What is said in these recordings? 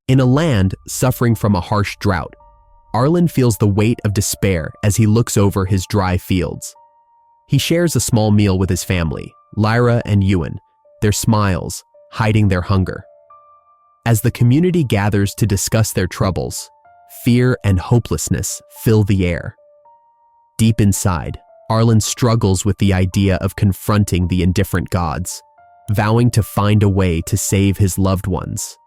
In a land suffering from a harsh drought, Arlen feels the weight of despair as he looks over his dry fields. He shares a small meal with his family, Lyra and Ewan, their smiles hiding their hunger. As the community gathers to discuss their troubles, fear and hopelessness fill the air. Deep inside, Arlen struggles with the idea of confronting the indifferent gods, vowing to find a way to save his loved ones.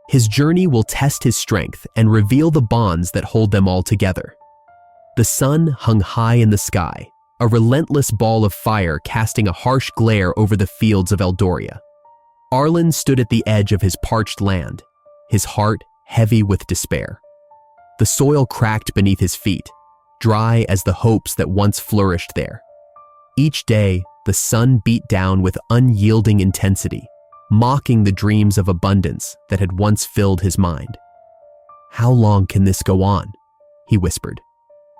His journey will test his strength and reveal the bonds that hold them all together. The sun hung high in the sky, a relentless ball of fire casting a harsh glare over the fields of Eldoria. Arlen stood at the edge of his parched land, his heart heavy with despair. The soil cracked beneath his feet, dry as the hopes that once flourished there. Each day, the sun beat down with unyielding intensity, mocking the dreams of abundance that had once filled his mind. "How long can this go on?" he whispered,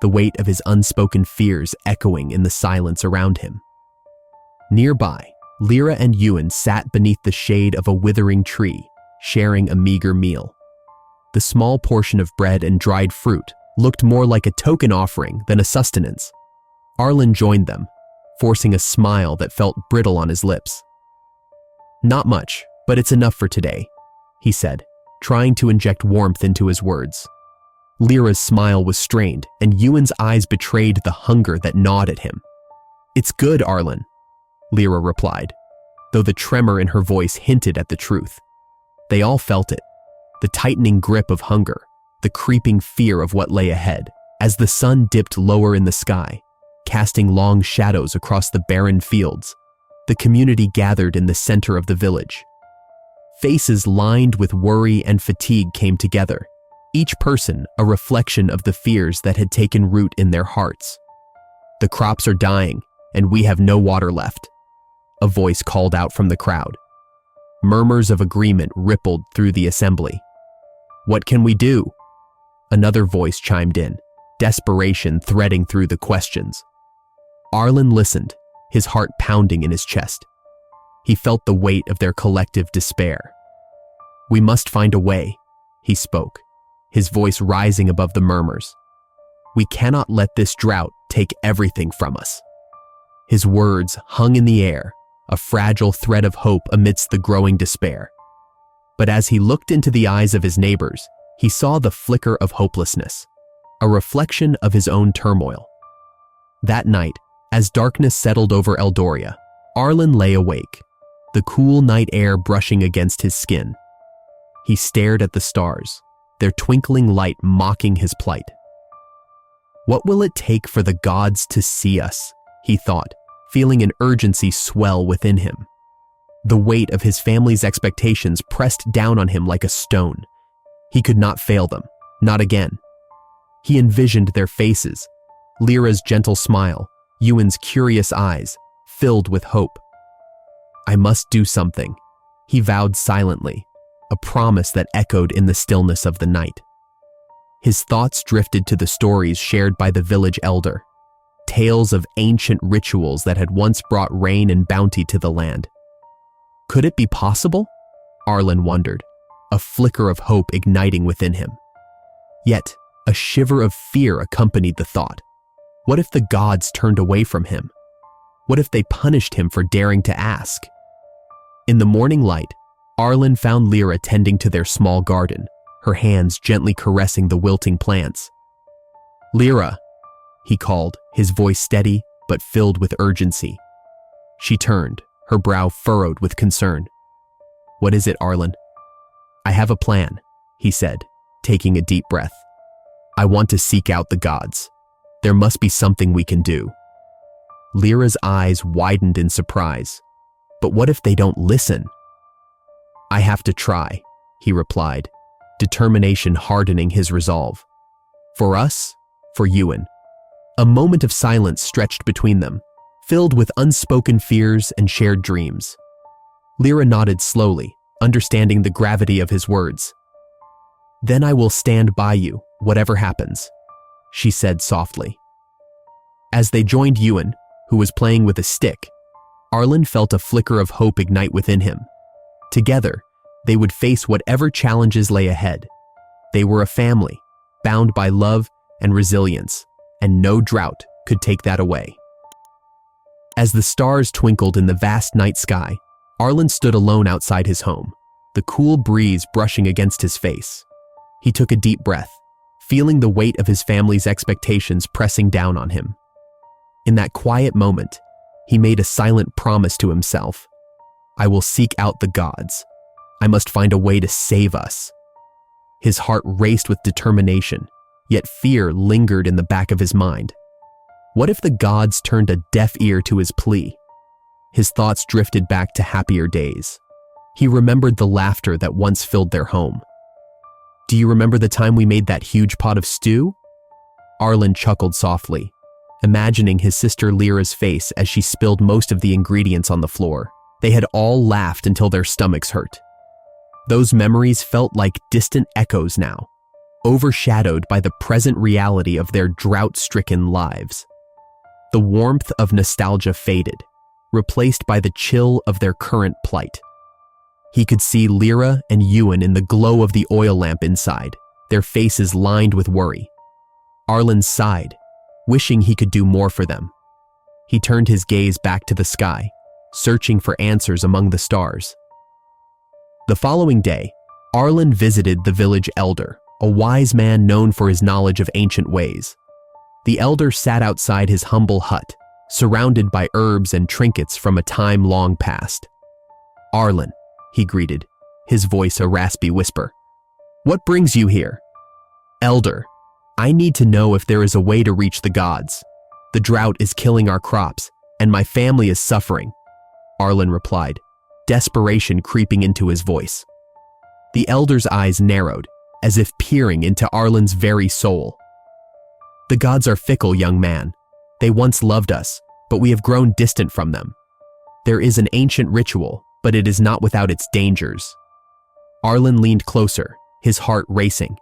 the weight of his unspoken fears echoing in the silence around him. Nearby, Lyra and Ewan sat beneath the shade of a withering tree, sharing a meager meal. The small portion of bread and dried fruit looked more like a token offering than a sustenance. Arlen joined them, forcing a smile that felt brittle on his lips. "Not much, but it's enough for today," he said, trying to inject warmth into his words. Lyra's smile was strained, and Ewan's eyes betrayed the hunger that gnawed at him. "It's good, Arlen," Lyra replied, though the tremor in her voice hinted at the truth. They all felt it, the tightening grip of hunger, the creeping fear of what lay ahead, as the sun dipped lower in the sky, casting long shadows across the barren fields. The community gathered in the center of the village. Faces lined with worry and fatigue came together, each person a reflection of the fears that had taken root in their hearts. "The crops are dying, and we have no water left," a voice called out from the crowd. Murmurs of agreement rippled through the assembly. "What can we do?" Another voice chimed in, desperation threading through the questions. Arlen listened, his heart pounding in his chest. He felt the weight of their collective despair. "We must find a way," he spoke, his voice rising above the murmurs. "We cannot let this drought take everything from us." His words hung in the air, a fragile thread of hope amidst the growing despair. But as he looked into the eyes of his neighbors, he saw the flicker of hopelessness, a reflection of his own turmoil. That night, as darkness settled over Eldoria, Arlen lay awake, the cool night air brushing against his skin. He stared at the stars, their twinkling light mocking his plight. "What will it take for the gods to see us?" he thought, feeling an urgency swell within him. The weight of his family's expectations pressed down on him like a stone. He could not fail them, not again. He envisioned their faces, Lyra's gentle smile, Ewan's curious eyes, filled with hope. "I must do something," he vowed silently, a promise that echoed in the stillness of the night. His thoughts drifted to the stories shared by the village elder, tales of ancient rituals that had once brought rain and bounty to the land. Could it be possible? Arlen wondered, a flicker of hope igniting within him. Yet, a shiver of fear accompanied the thought. What if the gods turned away from him? What if they punished him for daring to ask? In the morning light, Arlen found Lyra tending to their small garden, her hands gently caressing the wilting plants. "Lyra," he called, his voice steady but filled with urgency. She turned, her brow furrowed with concern. "What is it, Arlen?" "I have a plan," he said, taking a deep breath. "I want to seek out the gods. There must be something we can do." Lyra's eyes widened in surprise. "But what if they don't listen?" "I have to try," he replied, determination hardening his resolve. "For us, for Ewan." A moment of silence stretched between them, filled with unspoken fears and shared dreams. Lyra nodded slowly, understanding the gravity of his words. "Then I will stand by you, whatever happens," she said softly. As they joined Ewan, who was playing with a stick, Arlen felt a flicker of hope ignite within him. Together, They would face whatever challenges lay ahead. They were a family, bound by love and resilience, and no drought could take that away. As the stars twinkled in the vast night sky, Arlen stood alone outside his home, the cool breeze brushing against his face. He took a deep breath, feeling the weight of his family's expectations pressing down on him. In that quiet moment, he made a silent promise to himself. I will seek out the gods. I must find a way to save us. His heart raced with determination, yet fear lingered in the back of his mind. What if the gods turned a deaf ear to his plea? His thoughts drifted back to happier days. He remembered the laughter that once filled their home. Do you remember the time we made that huge pot of stew? Arlen chuckled softly, imagining his sister Lyra's face as she spilled most of the ingredients on the floor. They had all laughed until their stomachs hurt. Those memories felt like distant echoes now, overshadowed by the present reality of their drought-stricken lives. The warmth of nostalgia faded, replaced by the chill of their current plight. He could see Lyra and Ewan in the glow of the oil lamp inside, their faces lined with worry. Arlen sighed, wishing he could do more for them. He turned his gaze back to the sky, searching for answers among the stars. The following day, Arlen visited the village elder, a wise man known for his knowledge of ancient ways. The elder sat outside his humble hut, surrounded by herbs and trinkets from a time long past. Arlen, he greeted, his voice a raspy whisper. What brings you here? Elder, I need to know if there is a way to reach the gods. The drought is killing our crops, and my family is suffering, Arlen replied, desperation creeping into his voice. The elder's eyes narrowed, as if peering into Arlen's very soul. The gods are fickle, young man. They once loved us, but we have grown distant from them. There is an ancient ritual, but it is not without its dangers. Arlen leaned closer, his heart racing.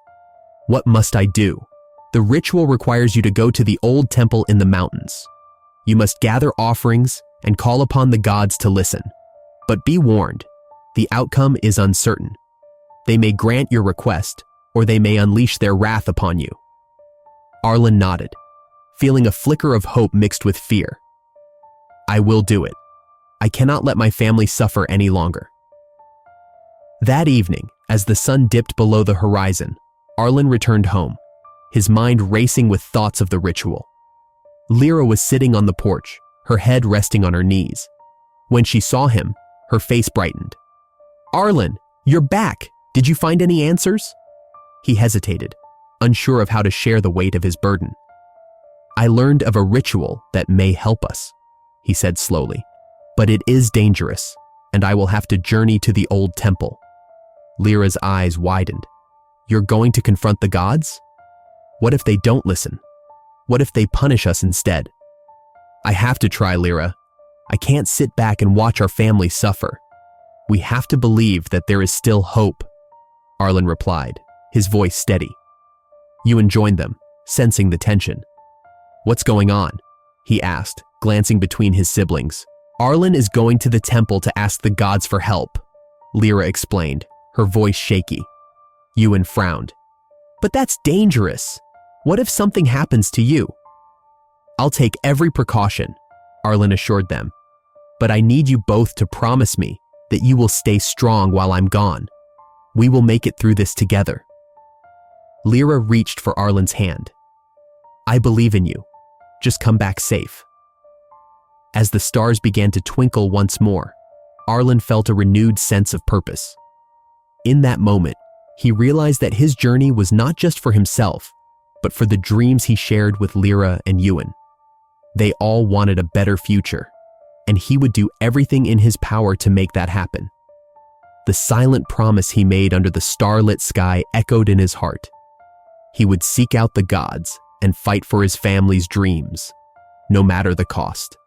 What must I do? The ritual requires you to go to the old temple in the mountains. You must gather offerings and call upon the gods to listen. But be warned, the outcome is uncertain. They may grant your request, or they may unleash their wrath upon you. Arlen nodded, feeling a flicker of hope mixed with fear. I will do it. I cannot let my family suffer any longer. That evening, as the sun dipped below the horizon, Arlen returned home, his mind racing with thoughts of the ritual. Lyra was sitting on the porch, her head resting on her knees. When she saw him, her face brightened. Arlen, you're back! Did you find any answers? He hesitated, unsure of how to share the weight of his burden. I learned of a ritual that may help us, he said slowly, but it is dangerous, and I will have to journey to the old temple. Lyra's eyes widened. You're going to confront the gods? What if they don't listen? What if they punish us instead? I have to try, Lyra. I can't sit back and watch our family suffer. We have to believe that there is still hope, Arlen replied, his voice steady. Ewan joined them, sensing the tension. What's going on? He asked, glancing between his siblings. Arlen is going to the temple to ask the gods for help, Lyra explained, her voice shaky. Ewan frowned. But that's dangerous. What if something happens to you? I'll take every precaution, Arlen assured them. But I need you both to promise me that you will stay strong while I'm gone. We will make it through this together. Lyra reached for Arlen's hand. I believe in you. Just come back safe. As the stars began to twinkle once more, Arlen felt a renewed sense of purpose. In that moment, he realized that his journey was not just for himself, but for the dreams he shared with Lyra and Ewan. They all wanted a better future, and he would do everything in his power to make that happen. The silent promise he made under the starlit sky echoed in his heart. He would seek out the gods and fight for his family's dreams, no matter the cost.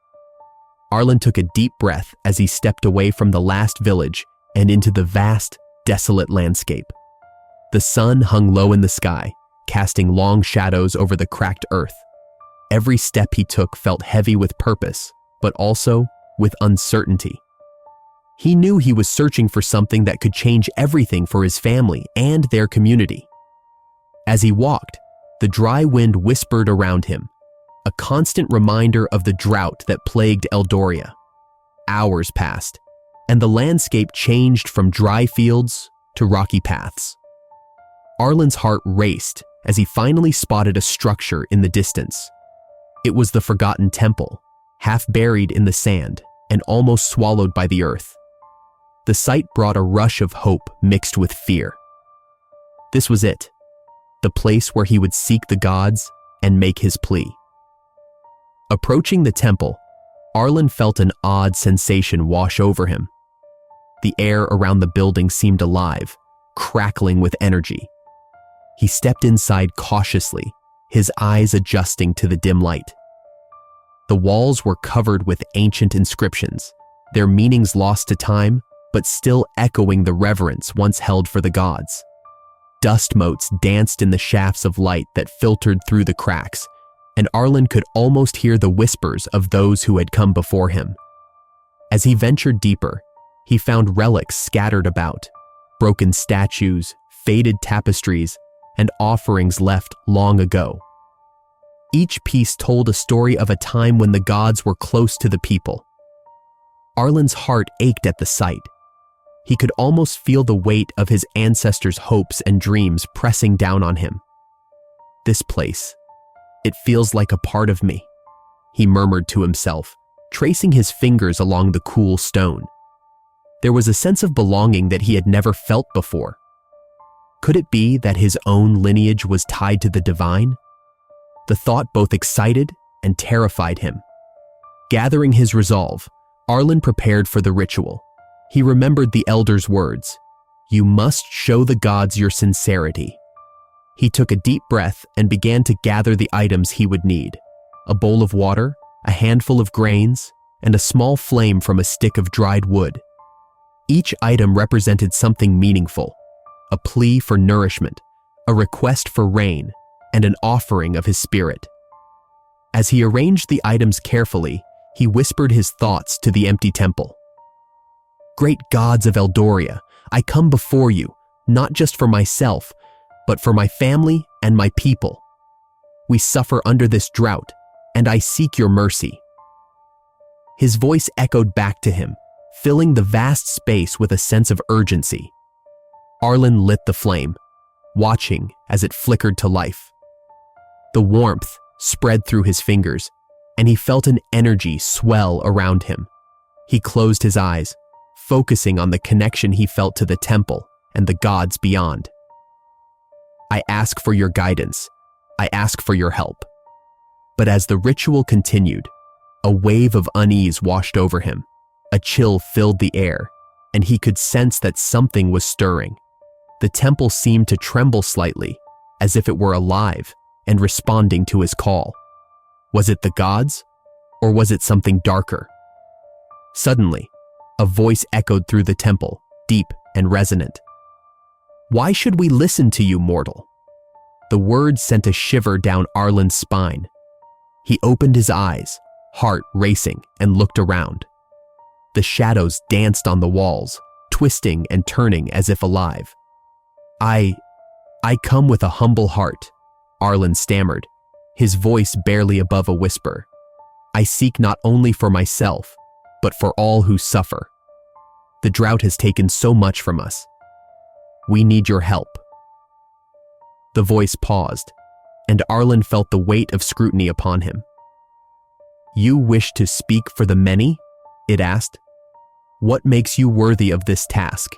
Arlen took a deep breath as he stepped away from the last village and into the vast, desolate landscape. The sun hung low in the sky, casting long shadows over the cracked earth. Every step he took felt heavy with purpose, but also with uncertainty. He knew he was searching for something that could change everything for his family and their community. As he walked, the dry wind whispered around him, a constant reminder of the drought that plagued Eldoria. Hours passed, and the landscape changed from dry fields to rocky paths. Arlen's heart raced as he finally spotted a structure in the distance. It was the forgotten temple, half buried in the sand and almost swallowed by the earth. The sight brought a rush of hope mixed with fear. This was it, the place where he would seek the gods and make his plea. Approaching the temple, Arlen felt an odd sensation wash over him. The air around the building seemed alive, crackling with energy. He stepped inside cautiously, his eyes adjusting to the dim light. The walls were covered with ancient inscriptions, their meanings lost to time, but still echoing the reverence once held for the gods. Dust motes danced in the shafts of light that filtered through the cracks, and Arlen could almost hear the whispers of those who had come before him. As he ventured deeper, he found relics scattered about, broken statues, faded tapestries, and offerings left long ago. Each piece told a story of a time when the gods were close to the people. Arlen's heart ached at the sight. He could almost feel the weight of his ancestors' hopes and dreams pressing down on him. This place, it feels like a part of me, he murmured to himself, tracing his fingers along the cool stone. There was a sense of belonging that he had never felt before. Could it be that his own lineage was tied to the divine? The thought both excited and terrified him. Gathering his resolve, Arlen prepared for the ritual. He remembered the elder's words, "You must show the gods your sincerity." He took a deep breath and began to gather the items he would need: a bowl of water, a handful of grains, and a small flame from a stick of dried wood. Each item represented something meaningful: a plea for nourishment, a request for rain, and an offering of his spirit. As he arranged the items carefully, he whispered his thoughts to the empty temple. "Great gods of Eldoria, I come before you, not just for myself, but for my family and my people. We suffer under this drought, and I seek your mercy." His voice echoed back to him, filling the vast space with a sense of urgency. Arlen lit the flame, watching as it flickered to life. The warmth spread through his fingers, and he felt an energy swell around him. He closed his eyes, focusing on the connection he felt to the temple and the gods beyond. "I ask for your guidance. I ask for your help." But as the ritual continued, a wave of unease washed over him. A chill filled the air, and he could sense that something was stirring. The temple seemed to tremble slightly, as if it were alive and responding to his call. Was it the gods, or was it something darker? Suddenly, a voice echoed through the temple, deep and resonant. "Why should we listen to you, mortal?" The words sent a shiver down Arlen's spine. He opened his eyes, heart racing, and looked around. The shadows danced on the walls, twisting and turning as if alive. I come with a humble heart," Arlen stammered, his voice barely above a whisper. "I seek not only for myself, but for all who suffer. The drought has taken so much from us. We need your help." The voice paused, and Arlen felt the weight of scrutiny upon him. "You wish to speak for the many?" it asked. "What makes you worthy of this task?"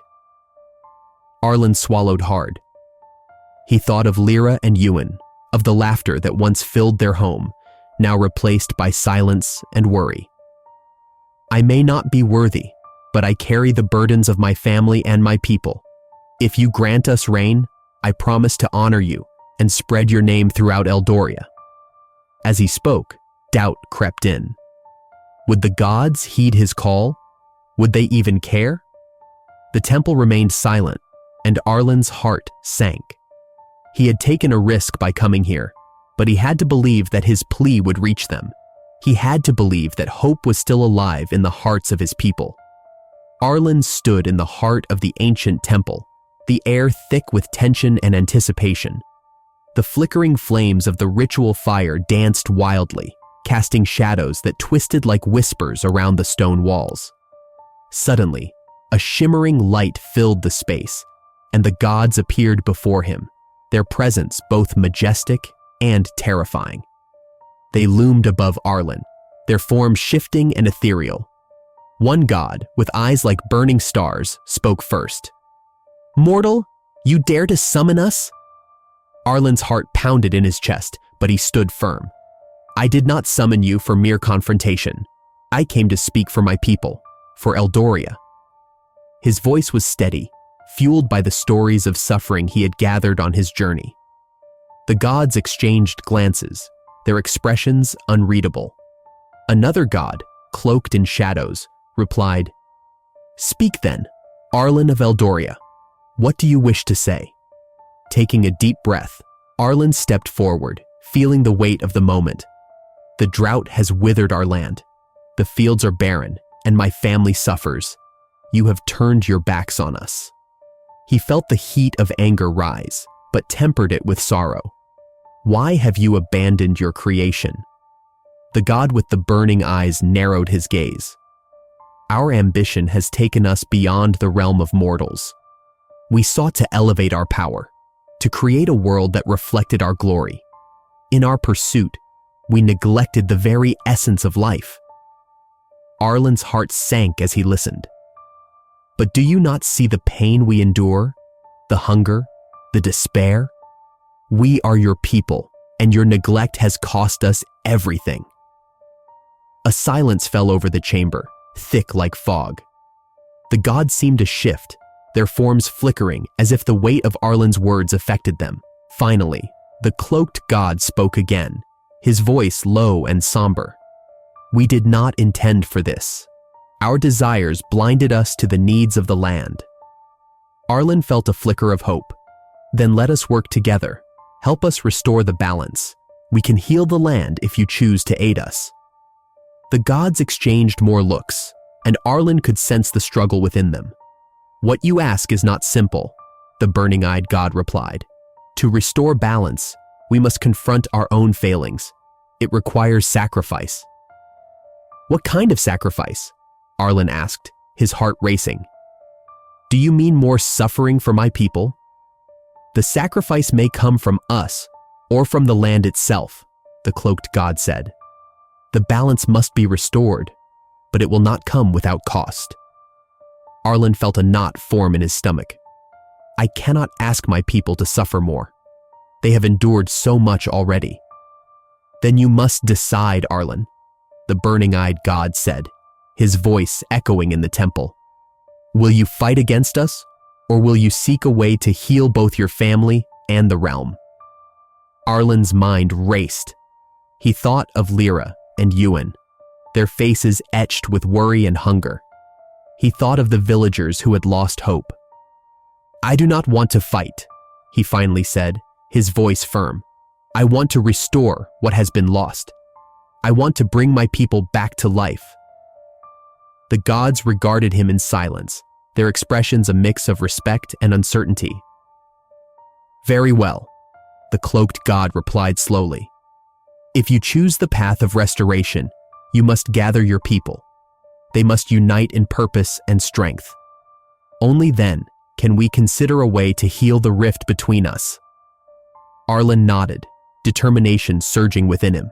Arlen swallowed hard. He thought of Lyra and Ewan, of the laughter that once filled their home, now replaced by silence and worry. "I may not be worthy, but I carry the burdens of my family and my people. If you grant us rain, I promise to honor you and spread your name throughout Eldoria." As he spoke, doubt crept in. Would the gods heed his call? Would they even care? The temple remained silent, and Arlen's heart sank. He had taken a risk by coming here, but he had to believe that his plea would reach them. He had to believe that hope was still alive in the hearts of his people. Arlen stood in the heart of the ancient temple, the air thick with tension and anticipation. The flickering flames of the ritual fire danced wildly, casting shadows that twisted like whispers around the stone walls. Suddenly, a shimmering light filled the space, and the gods appeared before him, their presence both majestic and terrifying. They loomed above Arlen, their forms shifting and ethereal. One god, with eyes like burning stars, spoke first. "Mortal, you dare to summon us?" Arlen's heart pounded in his chest, but he stood firm. "I did not summon you for mere confrontation. I came to speak for my people, for Eldoria." His voice was steady, fueled by the stories of suffering he had gathered on his journey. The gods exchanged glances, their expressions unreadable. Another god, cloaked in shadows, replied, "Speak then, Arlen of Eldoria. What do you wish to say?" Taking a deep breath, Arlen stepped forward, feeling the weight of the moment. "The drought has withered our land. The fields are barren, and my family suffers. You have turned your backs on us." He felt the heat of anger rise, but tempered it with sorrow. "Why have you abandoned your creation?" The god with the burning eyes narrowed his gaze. "Our ambition has taken us beyond the realm of mortals. We sought to elevate our power, to create a world that reflected our glory. In our pursuit, we neglected the very essence of life." Arlen's heart sank as he listened. "But do you not see the pain we endure, the hunger, the despair? We are your people, and your neglect has cost us everything." A silence fell over the chamber, thick like fog. The gods seemed to shift, their forms flickering as if the weight of Arlen's words affected them. Finally, the cloaked god spoke again, his voice low and somber. "We did not intend for this. Our desires blinded us to the needs of the land." Arlen felt a flicker of hope. "Then let us work together. Help us restore the balance. We can heal the land if you choose to aid us." The gods exchanged more looks, and Arlen could sense the struggle within them. "What you ask is not simple," the burning-eyed god replied. "To restore balance, we must confront our own failings. It requires sacrifice." "What kind of sacrifice?" Arlen asked, his heart racing. "Do you mean more suffering for my people?" "The sacrifice may come from us, or from the land itself," the cloaked god said. "The balance must be restored, but it will not come without cost." Arlen felt a knot form in his stomach. "I cannot ask my people to suffer more. They have endured so much already." "Then you must decide, Arlen," the burning-eyed god said, his voice echoing in the temple. "Will you fight against us, or will you seek a way to heal both your family and the realm?" Arlen's mind raced. He thought of Lyra and Ewan, their faces etched with worry and hunger. He thought of the villagers who had lost hope. "I do not want to fight," he finally said, his voice firm. "I want to restore what has been lost. I want to bring my people back to life." The gods regarded him in silence, their expressions a mix of respect and uncertainty. "Very well," the cloaked god replied slowly. "If you choose the path of restoration, you must gather your people. They must unite in purpose and strength. Only then can we consider a way to heal the rift between us." Arlen nodded, determination surging within him.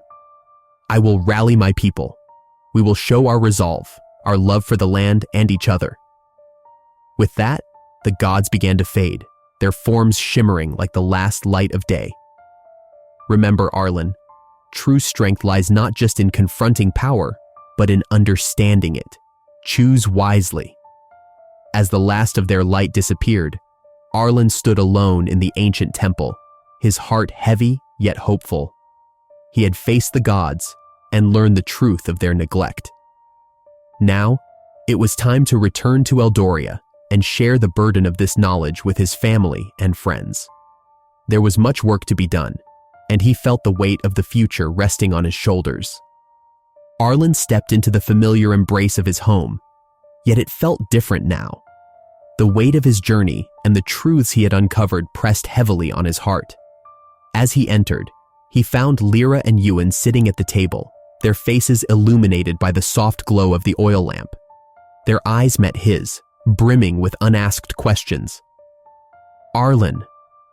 "I will rally my people. We will show our resolve, our love for the land and each other." With that, the gods began to fade, their forms shimmering like the last light of day. "Remember, Arlen, true strength lies not just in confronting power, but in understanding it. Choose wisely." As the last of their light disappeared, Arlen stood alone in the ancient temple, his heart heavy yet hopeful. He had faced the gods and learned the truth of their neglect. Now, it was time to return to Eldoria and share the burden of this knowledge with his family and friends. There was much work to be done, and he felt the weight of the future resting on his shoulders. Arlen stepped into the familiar embrace of his home. Yet it felt different now. The weight of his journey and the truths he had uncovered pressed heavily on his heart. As he entered, he found Lyra and Ewan sitting at the table, their faces illuminated by the soft glow of the oil lamp. Their eyes met his, brimming with unasked questions. "Arlen,"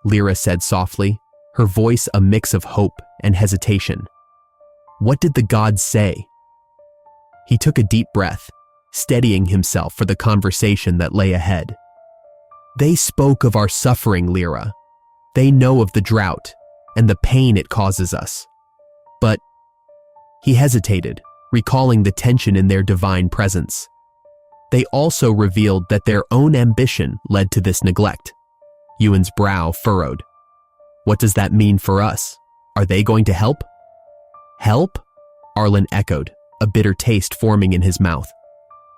Lyra said softly, her voice a mix of hope and hesitation. "What did the gods say?" He took a deep breath, steadying himself for the conversation that lay ahead. "They spoke of our suffering, Lyra. They know of the drought and the pain it causes us. But," he hesitated, recalling the tension in their divine presence, "they also revealed that their own ambition led to this neglect." Ewan's brow furrowed. "What does that mean for us? Are they going to help?" "Help?" Arlen echoed, a bitter taste forming in his mouth.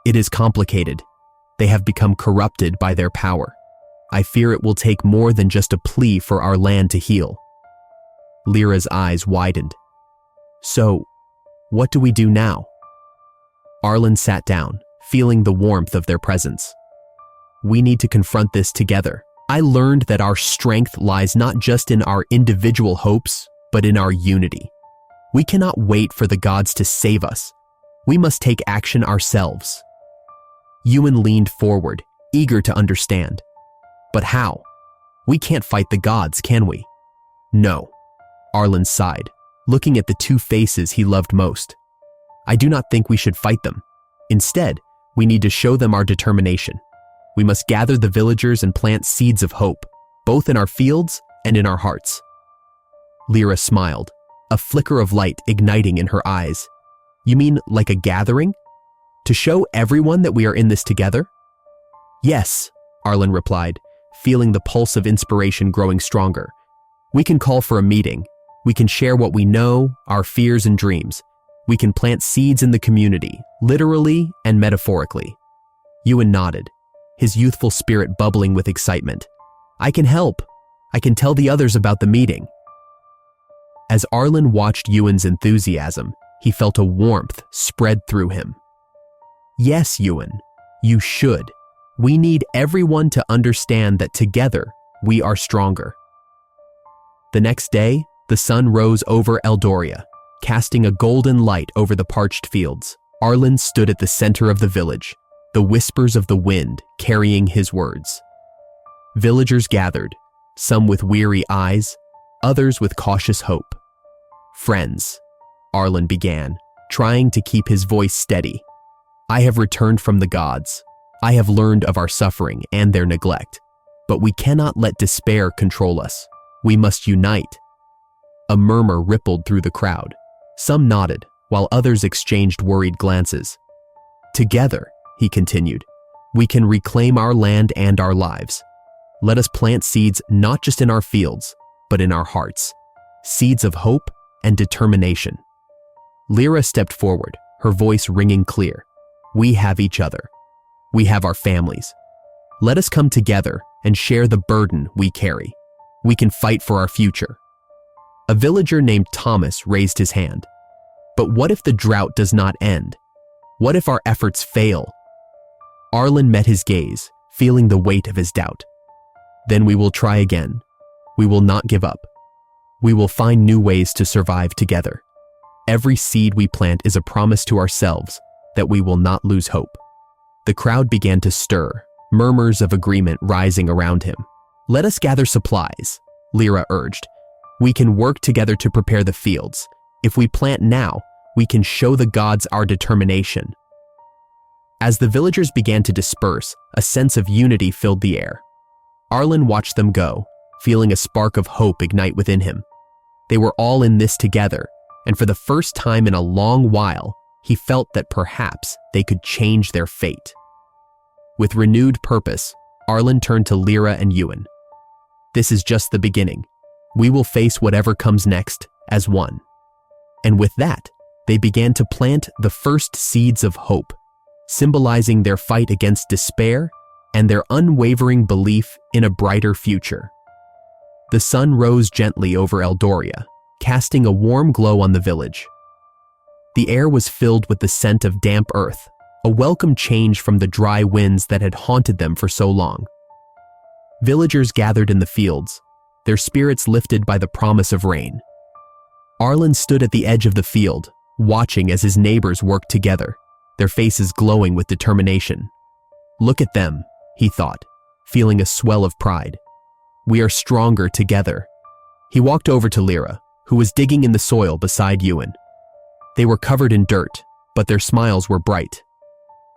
"It is complicated. They have become corrupted by their power. I fear it will take more than just a plea for our land to heal." Lyra's eyes widened. "So, what do we do now?" Arlen sat down, feeling the warmth of their presence. "We need to confront this together. I learned that our strength lies not just in our individual hopes, but in our unity. We cannot wait for the gods to save us. We must take action ourselves." Ewan leaned forward, eager to understand. "But how? We can't fight the gods, can we?" "No," Arlen sighed, looking at the two faces he loved most. "I do not think we should fight them. Instead, we need to show them our determination. We must gather the villagers and plant seeds of hope, both in our fields and in our hearts." Lyra smiled, a flicker of light igniting in her eyes. "You mean like a gathering? To show everyone that we are in this together?" "Yes," Arlen replied, feeling the pulse of inspiration growing stronger. "We can call for a meeting. We can share what we know, our fears and dreams. We can plant seeds in the community, literally and metaphorically." Ewan nodded, his youthful spirit bubbling with excitement. "I can help. I can tell the others about the meeting." As Arlen watched Ewan's enthusiasm, he felt a warmth spread through him. "Yes, Ewan, you should. We need everyone to understand that together we are stronger." The next day, the sun rose over Eldoria, casting a golden light over the parched fields. Arlen stood at the center of the village, the whispers of the wind carrying his words. Villagers gathered, some with weary eyes, others with cautious hope. "Friends," Arlen began, trying to keep his voice steady, "I have returned from the gods. I have learned of our suffering and their neglect, but we cannot let despair control us. We must unite." A murmur rippled through the crowd. Some nodded, while others exchanged worried glances. "Together," he continued, "we can reclaim our land and our lives. Let us plant seeds not just in our fields, but in our hearts. Seeds of hope and determination." Lyra stepped forward, her voice ringing clear. "We have each other. We have our families. Let us come together and share the burden we carry. We can fight for our future." A villager named Thomas raised his hand. "But what if the drought does not end? What if our efforts fail?" Arlen met his gaze, feeling the weight of his doubt. "Then we will try again. We will not give up. We will find new ways to survive together. Every seed we plant is a promise to ourselves that we will not lose hope." The crowd began to stir, murmurs of agreement rising around him. "Let us gather supplies," Lyra urged. "We can work together to prepare the fields. If we plant now, we can show the gods our determination." As the villagers began to disperse, a sense of unity filled the air. Arlen watched them go, feeling a spark of hope ignite within him. They were all in this together, and for the first time in a long while, he felt that perhaps they could change their fate. With renewed purpose, Arlen turned to Lyra and Ewan. "This is just the beginning. We will face whatever comes next as one." And with that, they began to plant the first seeds of hope, symbolizing their fight against despair and their unwavering belief in a brighter future. The sun rose gently over Eldoria, casting a warm glow on the village. The air was filled with the scent of damp earth, a welcome change from the dry winds that had haunted them for so long. Villagers gathered in the fields, their spirits lifted by the promise of rain. Arlen stood at the edge of the field, watching as his neighbors worked together, their faces glowing with determination. Look at them, he thought, feeling a swell of pride. We are stronger together. He walked over to Lyra, who was digging in the soil beside Ewan. They were covered in dirt, but their smiles were bright.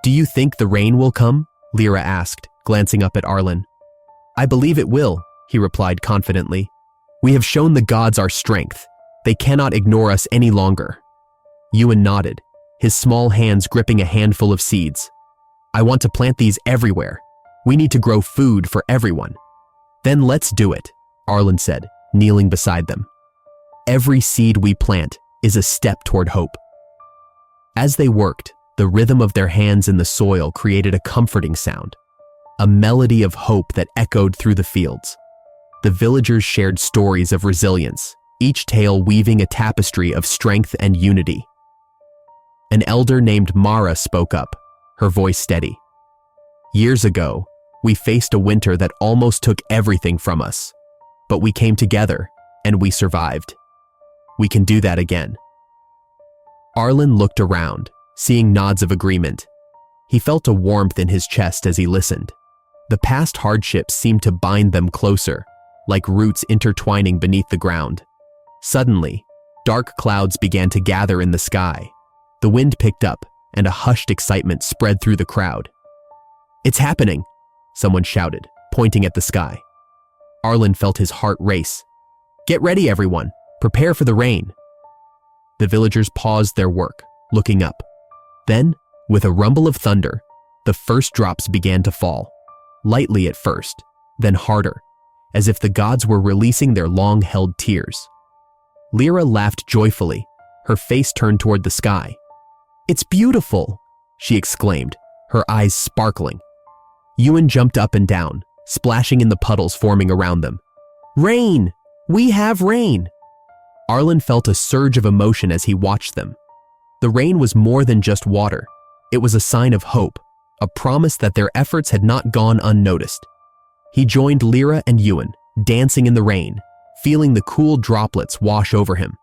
Do you think the rain will come? Lyra asked, glancing up at Arlen. I believe it will, he replied confidently. We have shown the gods our strength. They cannot ignore us any longer. Ewan nodded, his small hands gripping a handful of seeds. I want to plant these everywhere. We need to grow food for everyone. Then let's do it, Arlen said, kneeling beside them. Every seed we plant is a step toward hope. As they worked, the rhythm of their hands in the soil created a comforting sound, a melody of hope that echoed through the fields. The villagers shared stories of resilience, each tale weaving a tapestry of strength and unity. An elder named Mara spoke up, her voice steady. Years ago, we faced a winter that almost took everything from us, but we came together and we survived. We can do that again. Arlen looked around, seeing nods of agreement. He felt a warmth in his chest as he listened. The past hardships seemed to bind them closer, like roots intertwining beneath the ground. Suddenly, dark clouds began to gather in the sky. The wind picked up, and a hushed excitement spread through the crowd. It's happening, someone shouted, pointing at the sky. Arlen felt his heart race. Get ready, everyone. Prepare for the rain. The villagers paused their work, looking up. Then, with a rumble of thunder, the first drops began to fall, lightly at first, then harder, as if the gods were releasing their long-held tears. Lyra laughed joyfully, her face turned toward the sky. It's beautiful, she exclaimed, her eyes sparkling. Ewan jumped up and down, splashing in the puddles forming around them. Rain! We have rain! Arlen felt a surge of emotion as he watched them. The rain was more than just water. It was a sign of hope, a promise that their efforts had not gone unnoticed. He joined Lyra and Ewan, dancing in the rain, feeling the cool droplets wash over him.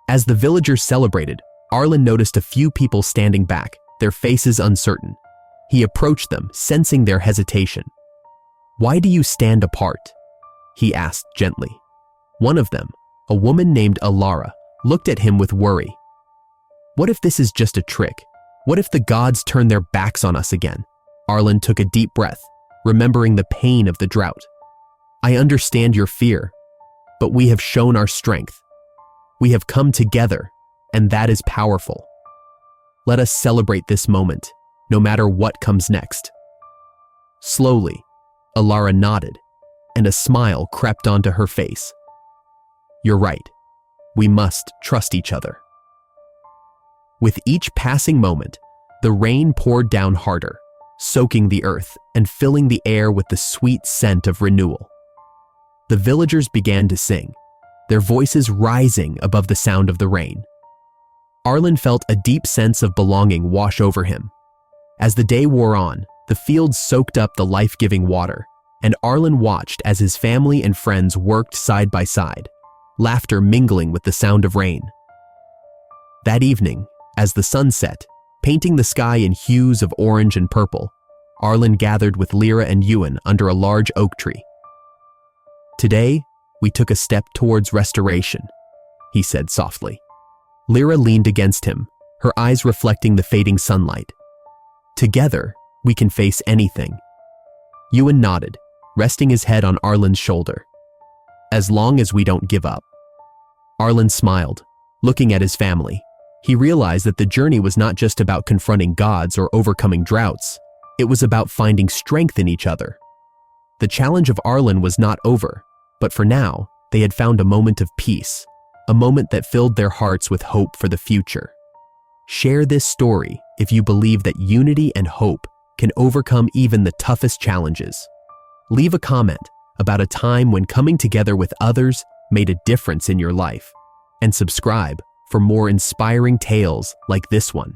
As the villagers celebrated, Arlen noticed a few people standing back, their faces uncertain. He approached them, sensing their hesitation. Why do you stand apart? He asked gently. One of them, a woman named Alara, looked at him with worry. What if this is just a trick? What if the gods turn their backs on us again? Arlen took a deep breath, remembering the pain of the drought. I understand your fear, but we have shown our strength. We have come together, and that is powerful. Let us celebrate this moment, no matter what comes next. Slowly, Alara nodded, and a smile crept onto her face. You're right. We must trust each other. With each passing moment, the rain poured down harder, soaking the earth and filling the air with the sweet scent of renewal. The villagers began to sing, their voices rising above the sound of the rain. Arlen felt a deep sense of belonging wash over him. As the day wore on, the fields soaked up the life-giving water, and Arlen watched as his family and friends worked side by side, laughter mingling with the sound of rain. That evening, as the sun set, painting the sky in hues of orange and purple, Arlen gathered with Lyra and Ewan under a large oak tree. Today, we took a step towards restoration, he said softly. Lyra leaned against him, her eyes reflecting the fading sunlight. Together, we can face anything. Ewan nodded, resting his head on Arlen's shoulder. As long as we don't give up. Arlen smiled, looking at his family. He realized that the journey was not just about confronting gods or overcoming droughts. It was about finding strength in each other. The challenge of Arlen was not over, but for now, they had found a moment of peace, a moment that filled their hearts with hope for the future. Share this story if you believe that unity and hope can overcome even the toughest challenges. Leave a comment about a time when coming together with others made a difference in your life, and subscribe for more inspiring tales like this one.